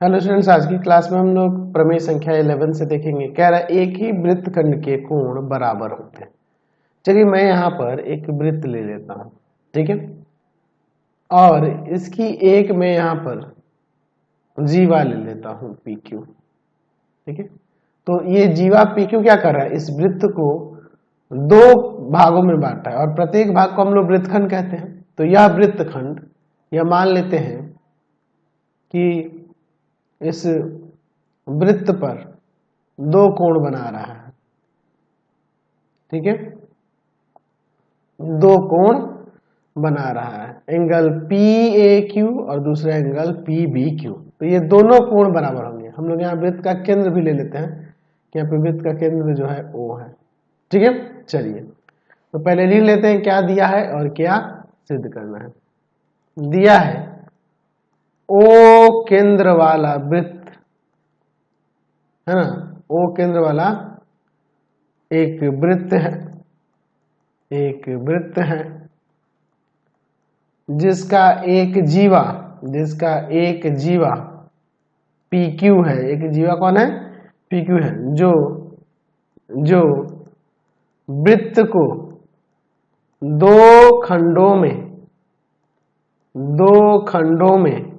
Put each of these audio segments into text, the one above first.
Hello students, आज की class में हम लोग प्रमेय संख्या 11 से देखेंगे। कह रहा है एक ही वृत्तखंड के कोण बराबर होते हैं। चलिए मैं यहाँ पर एक वृत्त ले लेता हूँ, ठीक है, और इसकी एक मैं यहाँ पर जीवा ले लेता हूँ पी क्यू, ठीक है। तो ये जीवा पी क्यू क्या कर रहा है, इस वृत्त को दो भागों में बांटा है और प्रत्येक भाग को हम लोग वृत्तखंड कहते हैं। तो यह वृत्तखंड, यह मान लेते हैं कि इस वृत्त पर दो कोण बना रहा है, ठीक है, दो कोण बना रहा है, एंगल पी ए क्यू और दूसरा एंगल पी बी क्यू। तो ये दोनों कोण बराबर होंगे। हम लोग यहाँ वृत्त का केंद्र भी ले लेते हैं कि यहाँ पे वृत्त का केंद्र जो है ओ है, ठीक है। चलिए तो पहले लिख लेते हैं क्या दिया है और क्या सिद्ध करना है। दिया है ओ केंद्र वाला वृत्त है ना, ओ केंद्र वाला एक वृत्त है, एक वृत्त है जिसका एक जीवा पी क्यू है। एक जीवा कौन है, पी क्यू है, जो वृत्त को दो खंडों में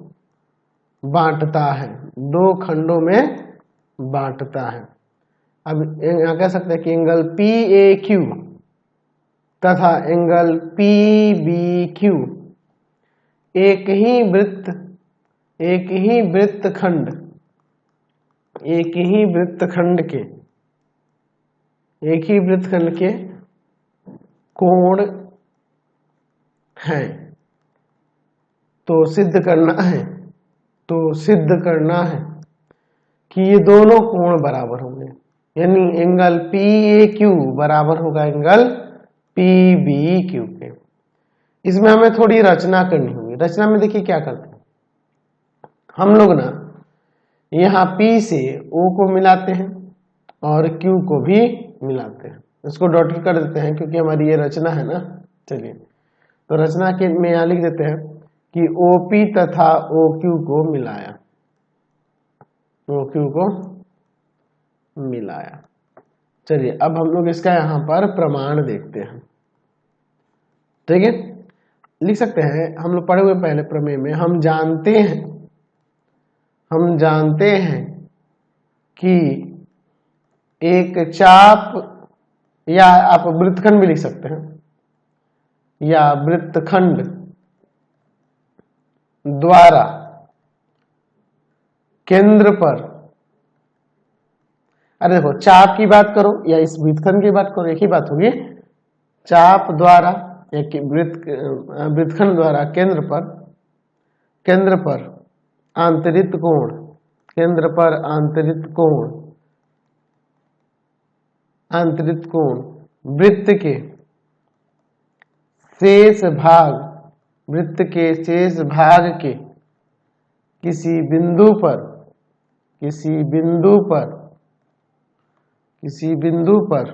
बांटता है, दो खंडों में बांटता है। अब यहां कह सकते हैं कि एंगल पी ए क्यू तथा एंगल पी बी क्यू एक ही वृत्तखंड के कोण हैं। तो सिद्ध करना है कि ये दोनों कोण बराबर होंगे, यानी एंगल पी ए क्यू बराबर होगा एंगल पी बी क्यू के। इसमें हमें थोड़ी रचना करनी होगी। रचना में देखिए क्या करते हैं हम लोग ना, यहाँ पी से ओ को मिलाते हैं और क्यू को भी मिलाते हैं। इसको डॉटेड कर देते हैं क्योंकि हमारी ये रचना है ना। चलिए तो रचना के में यहाँ लिख देते हैं कि ओपी तथा ओ क्यू को मिलाया, ओ क्यू को मिलाया। चलिए अब हम लोग इसका यहां पर प्रमाण देखते हैं, ठीक है। लिख सकते हैं, हम लोग पढ़े हुए पहले प्रमेय में हम जानते हैं कि एक चाप, या आप वृत्तखंड भी लिख सकते हैं, या वृत्तखंड द्वारा केंद्र पर, अरे देखो चाप की बात करो या इस वृत्तखंड की बात करो, एक ही बात होगी। चाप द्वारा या वृत्तखंड द्वारा केंद्र पर आंतरिक कोण वृत्त के शेष भाग के किसी बिंदु पर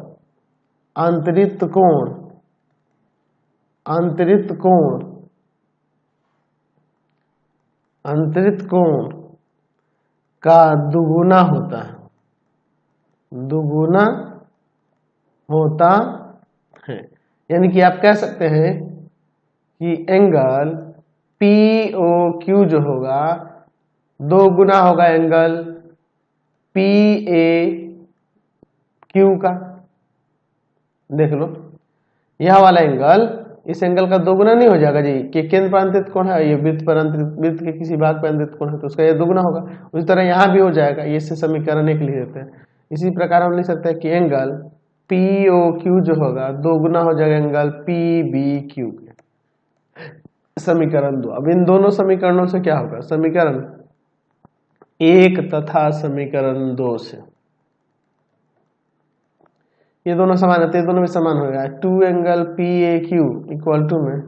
आंतरिक कोण का दुगुना होता है। यानी कि आप कह सकते हैं कि एंगल पी ओ क्यू जो होगा दो गुना होगा एंगल पी ए क्यू का। देख लो यह वाला एंगल इस एंगल का दो गुना नहीं हो जाएगा जी, कि केंद्र पर अंतरित कोण है, ये वृत्त के किसी भाग पर अंतरित कोण है तो उसका ये दुगुना होगा। उसी तरह यहाँ भी हो जाएगा, ये से समीकरण एक लिख देते हैं। इसी प्रकार हम लिख सकते हैं कि एंगल पी ओ क्यू जो होगा दो गुना हो जाएगा एंगल पी बी क्यू के। समीकरण 2। अब इन दोनों समीकरणों से क्या होगा, समीकरण 1 तथा समीकरण 2 से ये दोनों समान है, तो ये दोनों भी समान होगा। 2 angle P A Q equal to में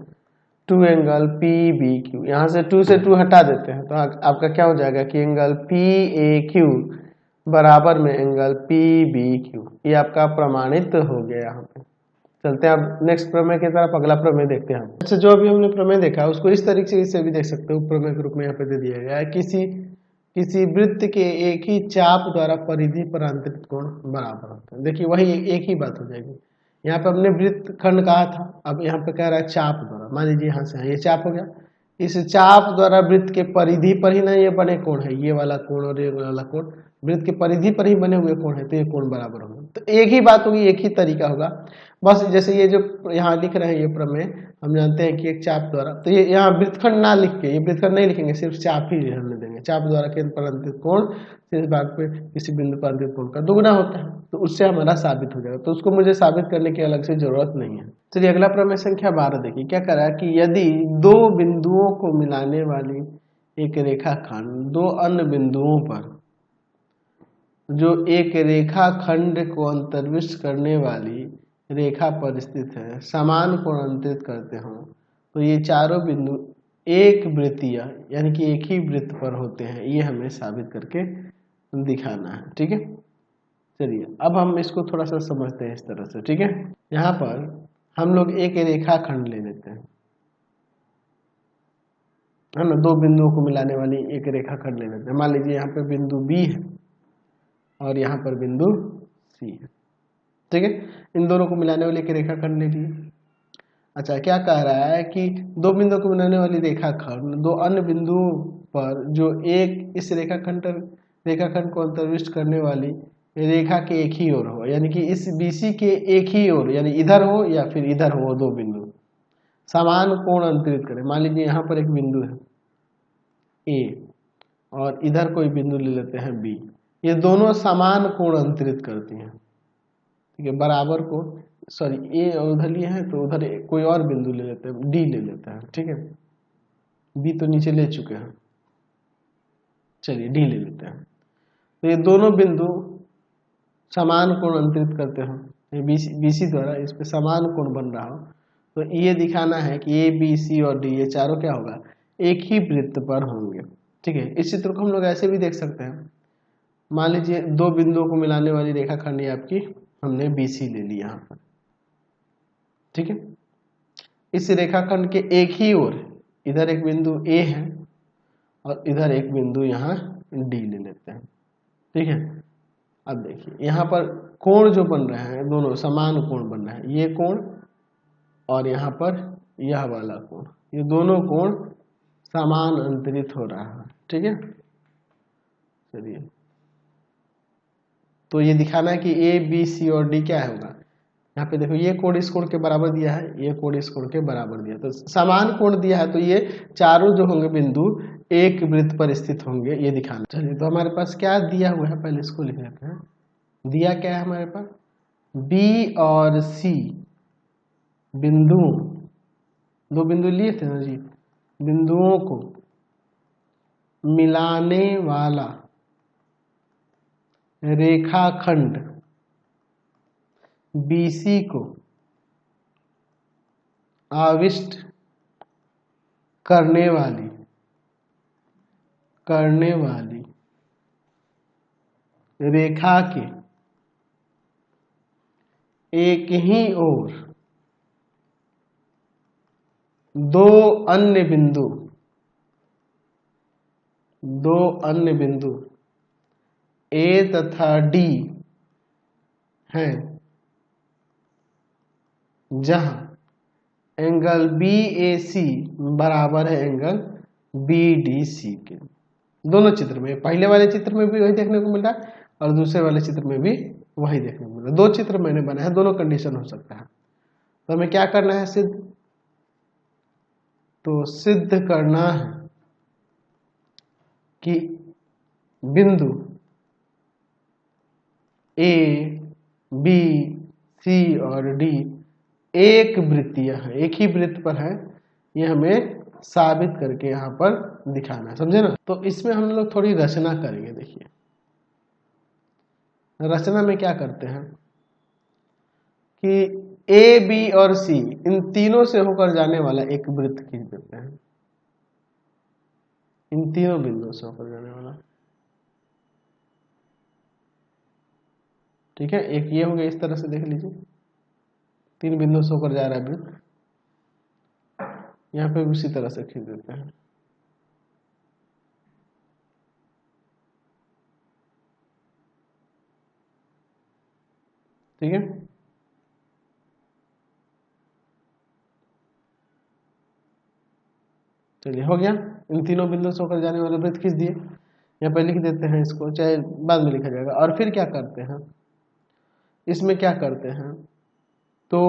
2 एंगल पी बी क्यू। यहाँ से 2 से 2 हटा देते हैं तो आपका क्या हो जाएगा कि एंगल पी ए क्यू बराबर में एंगल पी बी क्यू। ये आपका प्रमाणित हो गया। यहाँ पे चलते हैं अब नेक्स्ट प्रमेय की तरफ। अगला प्रमेय देखते हैं। अच्छा, जो अभी हमने प्रमेय देखा उसको इस तरीके से भी देख सकते हो, प्रमेय के रूप में यहाँ पे दे दिया गया है। किसी किसी वृत्त के एक ही चाप द्वारा परिधि पर अंतरित कोण बराबर होता है। देखिए वही एक ही बात हो जाएगी। यहाँ पे हमने वृत्त खंड कहा था, अब यहाँ पे कह रहा है चाप द्वारा। मान लीजिए यहाँ से ये चाप हो गया, इस चाप द्वारा वृत्त के परिधि पर ही ना ये बने कोण है, ये वाला कोण और ये वाला कोण वृत्त के परिधि पर ही बने हुए कोण है, तो ये कोण बराबर होगा। तो एक ही बात होगी, एक ही तरीका होगा। बस जैसे ये जो यहाँ लिख रहे हैं ये प्रमेय, हम जानते हैं कि एक चाप द्वारा, तो ये यहाँ वृत्तखंड ना लिख के, ये वृत्तखंड नहीं लिखेंगे, सिर्फ चाप ही हमने देंगे। चाप द्वारा केंद्र पर अंतरित कोण इस भाग पे किसी बिंदु पर अंतरित कोण का दुगुना होता है, तो उससे हमारा साबित हो जाएगा। तो उसको मुझे साबित करने की अलग से जरूरत नहीं है। चलिए अगला प्रमेय संख्या 12 देखिए क्या कह रहा है कि यदि दो बिंदुओं को मिलाने वाली एक रेखाखंड दो अन्य बिंदुओं पर जो एक रेखाखंड को अंतर्विष्ट करने वाली रेखा पर स्थित है समान कोण अंतरित करते हो, तो ये चारों बिंदु एक वृत्तीय यानी कि एक ही वृत्त पर होते हैं। ये हमें साबित करके दिखाना है। ठीक है, चलिए अब हम इसको थोड़ा सा समझते हैं इस तरह से। ठीक है, यहाँ पर हम लोग एक रेखाखंड ले लेते हैं, है ना, दो बिंदुओं को मिलाने वाली एक रेखाखंड ले लेते हैं। मान लीजिए यहाँ पे बिंदु बी है और यहाँ पर बिंदु सी है। ठीक है, इन दोनों को मिलाने वाली एक रेखाखंड ले लिए। अच्छा, क्या कह रहा है कि दो बिंदुओं को मिलाने वाली रेखाखंड दो अन्य बिंदुओं पर जो एक इस रेखाखंड को अंतर्विष्ट करने वाली रेखा के एक ही ओर हो, यानी कि इस BC के एक ही ओर, यानी इधर हो या फिर इधर हो, दो बिंदु समान कोण अंतरित करें। मान लीजिए यहाँ पर एक बिंदु है A और इधर कोई बिंदु ले लेते हैं B, ये दोनों समान कोण अंतरित करती हैं। ठीक है, बराबर कोण, सॉरी A और उधर लिए हैं तो उधर कोई और बिंदु ले लेते हैं, D ले लेते हैं। ठीक है, B तो नीचे ले चुके हैं, चलिए D ले लेते हैं। तो ये दोनों बिंदु समान कोण अंतरित करते हो, BC द्वारा इस पे समान कोण बन रहा हो, तो ये दिखाना है कि A B C और D ये चारों क्या होगा, एक ही वृत्त पर होंगे। ठीक है, इस चित्र को हम लोग ऐसे भी देख सकते हैं। मान लीजिए दो बिंदुओं को मिलाने वाली रेखाखंड आपकी हमने BC ले ली यहाँ पर। ठीक है, इस रेखाखंड के एक ही ओर इधर एक बिंदु A है और इधर एक बिंदु यहाँ D ले लेते हैं। ठीक है, अब देखिए यहाँ पर कोण जो बन रहे हैं दोनों समान कोण बन रहे हैं, ये कोण और यहाँ पर यह वाला कोण, ये दोनों कोण समान अंतरित हो रहा है। ठीक है, चलिए तो ये दिखाना है कि A B C और D क्या होगा। यहाँ पे देखो ये कोण इस कोण के बराबर दिया है, ये कोण इस कोण के बराबर दिया, तो समान कोण दिया है, तो ये चारों जो होंगे बिंदु एक वृत्त पर स्थित होंगे, ये दिखाना। चलिए तो हमारे पास क्या दिया हुआ है, पहले इसको लिख लेते हैं। दिया क्या है हमारे पास, B और C बिंदु, दो बिंदु लिए थे ना जी, बिंदुओं को मिलाने वाला रेखाखंड BC को आविष्ट करने वाली रेखा के एक ही ओर दो अन्य बिंदु A तथा D हैं, जहां एंगल BAC बराबर है एंगल BDC के। दोनों चित्र में, पहले वाले चित्र में भी वही देखने को मिल रहा है और दूसरे वाले चित्र में भी वही देखने को मिल रहा है। दो चित्र मैंने बनाया है, दोनों कंडीशन हो सकता है। तो हमें क्या करना है, सिद्ध करना है कि बिंदु A B C और D एक वृत्तीय है, एक ही वृत्त पर है, ये हमें साबित करके यहाँ पर दिखाना है, समझे ना। तो इसमें हम लोग थोड़ी रचना करेंगे। देखिए रचना में क्या करते हैं कि A B और C इन तीनों से होकर जाने वाला एक वृत्त खींच देते हैं, इन तीनों बिंदुओं से होकर जाने वाला। ठीक है, एक ये हो गया, इस तरह से देख लीजिए, तीन बिंदुओं से होकर जा रहा है वृत्त, यहाँ पे भी उसी तरह से खींच देते हैं। ठीक है। चलिए हो गया, इन तीनों बिंदु से होकर जाने वाले वृत्त खींच दिए। यहाँ पे लिख देते हैं इसको, चाहे बाद में लिखा जाएगा। और फिर क्या करते हैं, इसमें क्या करते हैं, तो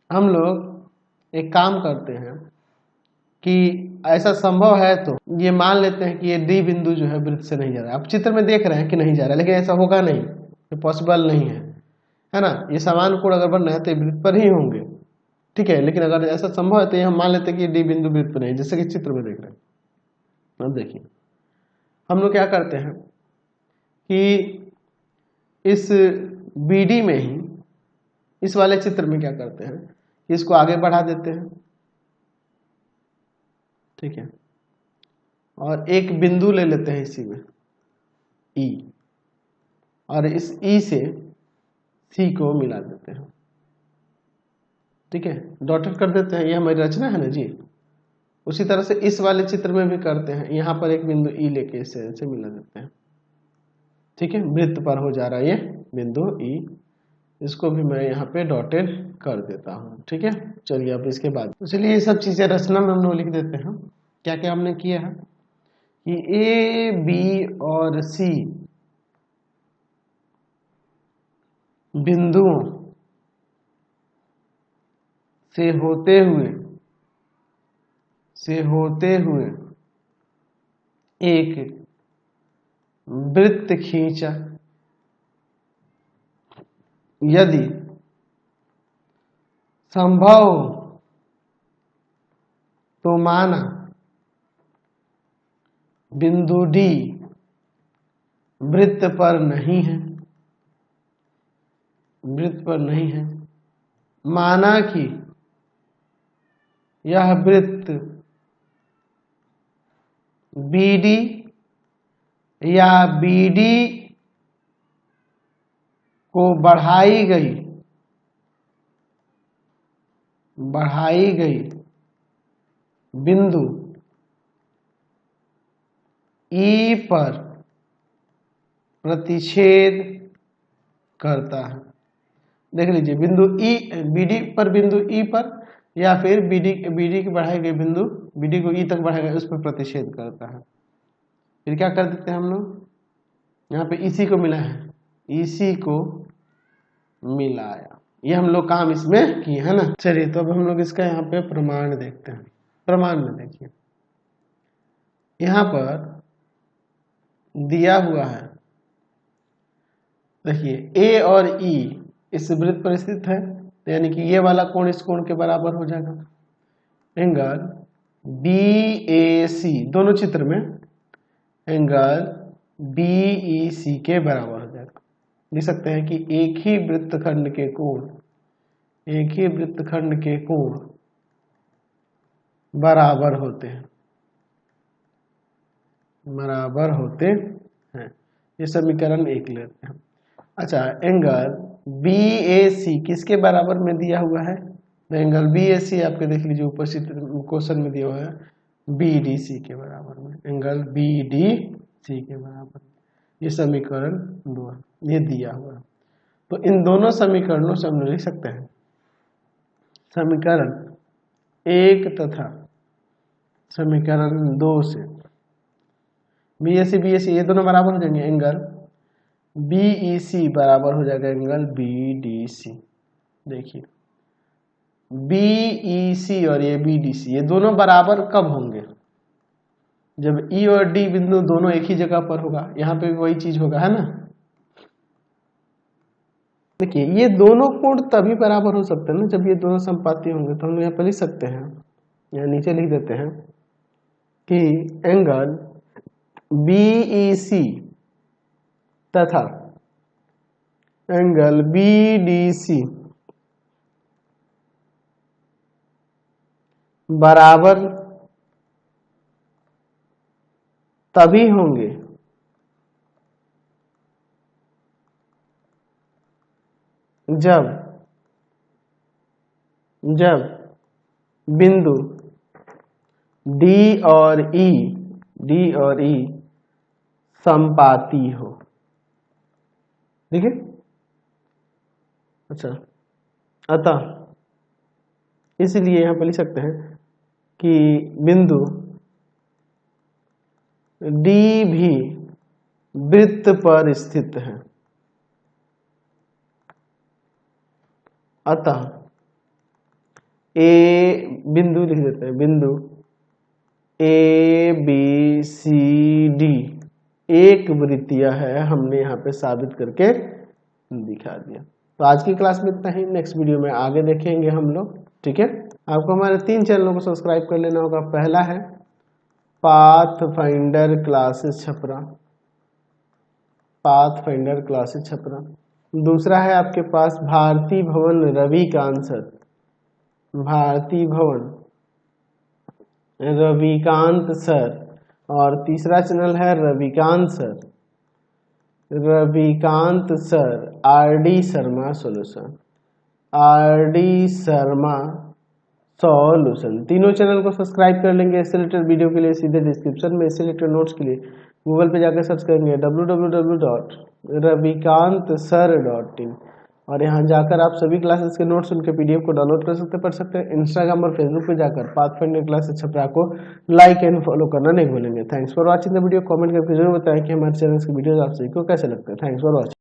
हम लोग एक काम करते हैं कि ऐसा संभव है तो ये मान लेते हैं कि ये डी बिंदु जो है वृत्त से नहीं जा रहा है। आप चित्र में देख रहे हैं कि नहीं जा रहा है, लेकिन ऐसा होगा नहीं, ये पॉसिबल नहीं है ना। ये समान कोण अगर बन रहे हैं तो ये वृत्त पर ही होंगे, ठीक है। लेकिन अगर ऐसा संभव है तो ये हम मान लेते हैं कि डी बिंदु वृत्त पर नहीं, जैसे कि चित्र में देख रहे हैं। अब देखिए हम लोग क्या करते हैं कि इस BD में ही, इस वाले चित्र में क्या करते हैं कि इसको आगे बढ़ा देते हैं, ठीक है। और एक बिंदु ले लेते हैं इसी में E, और इस E से C को मिला देते हैं, ठीक है। डॉटेड कर देते हैं, ये हमारी रचना है ना जी। उसी तरह से इस वाले चित्र में भी करते हैं, यहाँ पर एक बिंदु E लेके इसे मिला देते हैं, ठीक है। वृत्त पर हो जा रहा है ये बिंदु E, इसको भी मैं यहाँ पे डॉटेड कर देता हूँ, ठीक है। चलिए अब इसके बाद, चलिए ये सब चीजें रचना में हम लोग लिख देते हैं। क्या क्या हमने किया है कि A, B और C बिंदुओं से होते हुए एक वृत्त खींचा, यदि संभव तो माना बिंदु D वृत्त पर नहीं है, माना कि यह वृत्त BD या BD को बढ़ाई गई बिंदु E पर प्रतिच्छेद करता है। देख लीजिए, बिंदु E BD पर, बिंदु E पर, या फिर BD की बढ़ाई गई बिंदु BD को E तक बढ़ाया गया उस पर प्रतिच्छेद करता है। फिर क्या कर देते हैं हम लोग, यहाँ पे EC को मिला है, EC को मिलाया, ये हम लोग काम इसमें किए है ना। चलिए तो अब हम लोग इसका यहाँ पे प्रमाण देखते हैं। प्रमाण में देखिए, यहाँ पर दिया हुआ है, देखिए A और E इस वृत्त पर स्थित है, तो यानी कि ये वाला कोण इस कोण के बराबर हो जाएगा। एंगल BAC दोनों चित्र में एंगल BEC के बराबर हो जाएगा। लिख सकते हैं कि एक ही वृत्तखंड के कोण बराबर होते हैं। ये समीकरण 1 लेते हैं। अच्छा, एंगल BAC किसके बराबर में दिया हुआ है, तो एंगल BAC आपके देख लीजिए उपस्थित क्वेश्चन में दिया हुआ है BDC के बराबर में, एंगल BDC के बराबर। ये समीकरण 2 ये दिया हुआ है। तो इन दोनों समीकरणों से हम लोग लिख सकते हैं, समीकरण 1 तथा समीकरण 2 से BAC ये दोनों बराबर हो जाएंगे, एंगल BEC बराबर हो जाएगा एंगल BDC। देखिए BEC और ये BDC ये दोनों बराबर कब होंगे, जब E और D बिंदु दोनों एक ही जगह पर होगा। यहाँ पे भी वही चीज होगा, है ना। देखिए ये दोनों कोण तभी बराबर हो सकते हैं ना जब ये दोनों समपाती होंगे। तो हम यहाँ पर लिख सकते हैं, यहाँ नीचे लिख देते हैं कि एंगल BEC तथा एंगल BDC बराबर तभी होंगे जब बिंदु D और E समपाती हो। ठीक है, अच्छा, अतः इसलिए यहाँ पर लिख सकते हैं कि बिंदु डी भी वृत्त पर स्थित है। अतः ए बिंदु लिख देते हैं, बिंदु ए बी सी डी एक वृत्तीय है, हमने यहाँ पे साबित करके दिखा दिया। तो आज की क्लास में इतना ही, नेक्स्ट वीडियो में आगे देखेंगे हम लोग, ठीक है। आपको हमारे 3 चैनलों को सब्सक्राइब कर लेना होगा। पहला है path finder classes Chhapra, path finder classes Chhapra. दूसरा है आपके पास भारती भवन रविकांत सर, भारती भवन रविकांत सर। और तीसरा चैनल है Ravikant sir, Ravikant sir RD Sharma solution, RD Sharma solution. तीनों चैनल को सब्सक्राइब कर लेंगे। इससे रिलेटेड वीडियो के लिए सीधे डिस्क्रिप्शन में, इससे रिलेटेड नोट्स के लिए गूगल पे जाकर सर्च करेंगे www.ravikantsir.in और यहाँ जाकर आप सभी क्लासेस के नोट्स उनके पीडीएफ को डाउनलोड कर सकते, पढ़ सकते हैं। इंस्टाग्राम और फेसबुक पे जाकर पाथफाइंडर क्लासेस छपरा को लाइक एंड फॉलो करना नहीं भूलेंगे। Thanks for watching the video. Comment करके जरूर बताएं कि हमारे चैनल के वीडियोस आप सभी को कैसे लगते हैं। Thanks for watching.